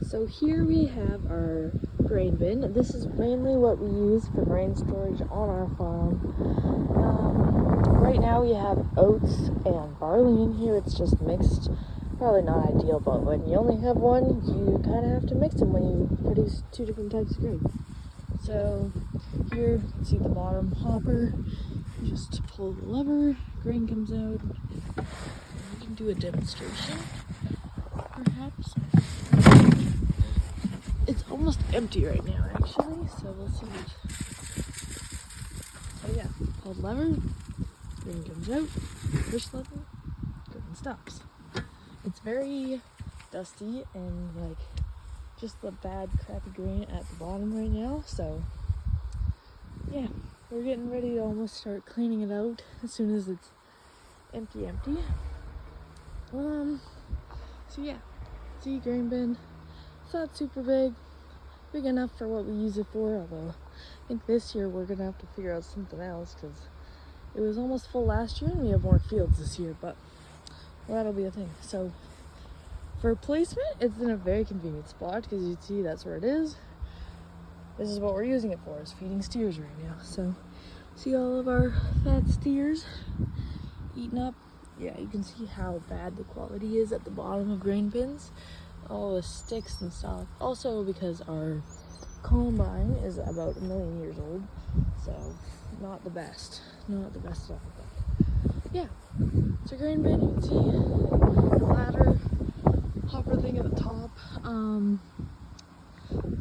So here we have our grain bin. This is mainly what we use for grain storage on our farm. Right now we have oats and barley in here. It's just mixed. Probably not ideal, but when you only have one, you kind of have to mix them when you produce two different types of grain. So here you can see the bottom hopper. You just pull the lever, grain comes out. We can do a demonstration, perhaps. It's almost empty right now, actually, so we'll see. So yeah, pull the lever, grain comes out, push the lever, grain stops. It's very dusty and like just the bad crappy grain at the bottom right now, so yeah, we're getting ready to almost start cleaning it out as soon as it's empty. So yeah, see, grain bin. It's not super big enough for what we use it for, although I think this year we're gonna have to figure out something else because it was almost full last year and we have more fields this year, but that'll be a thing. So for placement, it's in a very convenient spot because you see that's where it is. This is what we're using it for, is feeding steers right now. So see all of our fat steers eating up. Yeah, you can see how bad the quality is at the bottom of grain bins. All the sticks and stuff. Also because our combine is about 1 million years old, so not the best at all. But yeah, it's a grain bin. You can see the ladder, hopper thing at the top.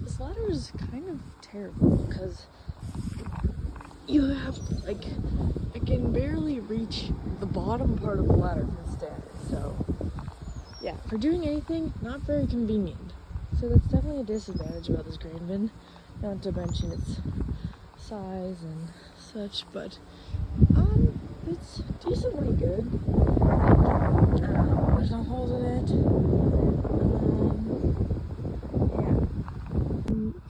This ladder is kind of terrible because you have like, I can barely reach the bottom part of the ladder from standing. So yeah, for doing anything, not very convenient. So that's definitely a disadvantage about this grain bin, not to mention its size and such, but it's decently good. There's no holes in it.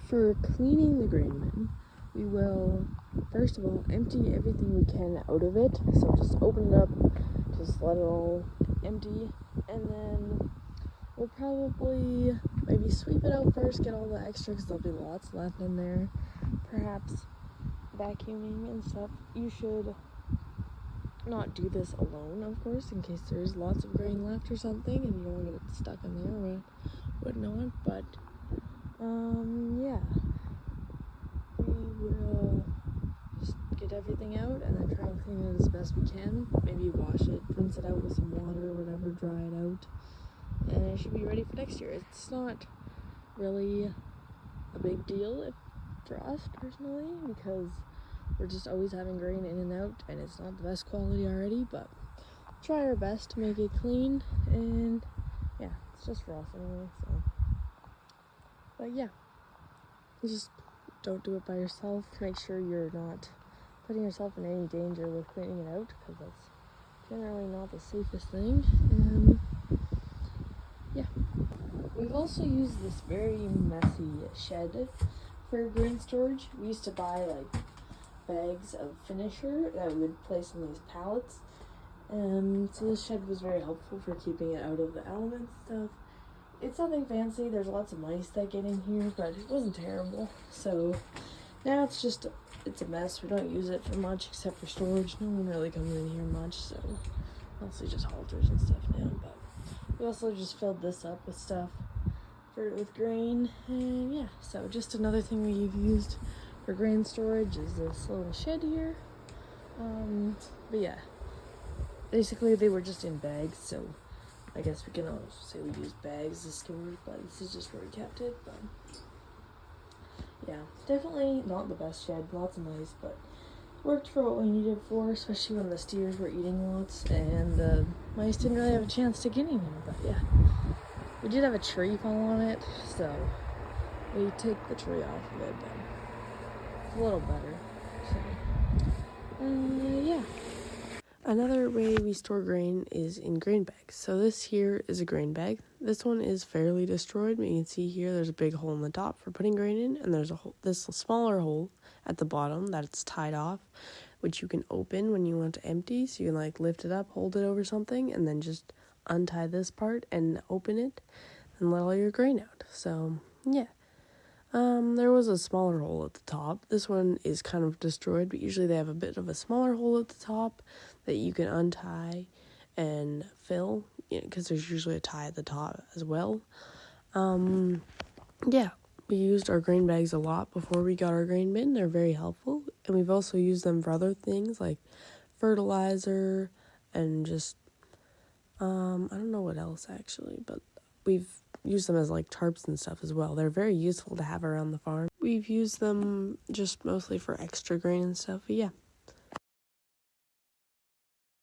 For cleaning the grain bin, we will first of all empty everything we can out of it. So just open it up, just let it all empty, and then we'll probably maybe sweep it out first, get all the extra because there'll be lots left in there. Perhaps vacuuming and stuff. You should not do this alone, of course, in case there's lots of grain left or something and you don't want to get stuck in there or whatnot. But yeah, we will just get everything out and then try and clean it as best we can. Maybe wash it, rinse it out with some water or whatever, dry it out, and it should be ready for next year. It's not really a big deal for us personally because we're just always having grain in and out and it's not the best quality already, but try our best to make it clean, and yeah, it's just for us anyway. So but yeah, just don't do it by yourself. Make sure you're not putting yourself in any danger with cleaning it out because that's generally not the safest thing. And yeah, we've also used this very messy shed for grain storage. We used to buy like bags of finisher that we would place on these pallets. So this shed was very helpful for keeping it out of the elements stuff. It's nothing fancy. There's lots of mice that get in here, but it wasn't terrible. So now it's a mess. We don't use it for much except for storage. No one really comes in here much, so mostly just halters and stuff now. But we also just filled this up with stuff with grain, and yeah, so just another thing we've used for grain storage is this little shed here. But yeah, basically they were just in bags, so I guess we can also say we use bags to store it, but this is just where we kept it. But yeah, definitely not the best shed, lots of mice, but worked for what we needed for, especially when the steers were eating lots and the mice didn't really have a chance to get in here. But yeah, we did have a tree fall on it, so we took the tree off of it, but it's a little better. So yeah. Another way we store grain is in grain bags. So this here is a grain bag. This one is fairly destroyed, but you can see here there's a big hole in the top for putting grain in, and there's this smaller hole at the bottom that's tied off, which you can open when you want to empty. So you can like lift it up, hold it over something, and then just untie this part and open it. And and let all your grain out. So, yeah. There was a smaller hole at the top. This one is kind of destroyed, but usually they have a bit of a smaller hole at the top that you can untie and fill, because there's usually a tie at the top as well. Yeah, we used our grain bags a lot before we got our grain bin. They're very helpful, and we've also used them for other things like fertilizer and just, I don't know what else actually, but we've used them as like tarps and stuff as well. They're very useful to have around the farm. We've used them just mostly for extra grain and stuff, but yeah.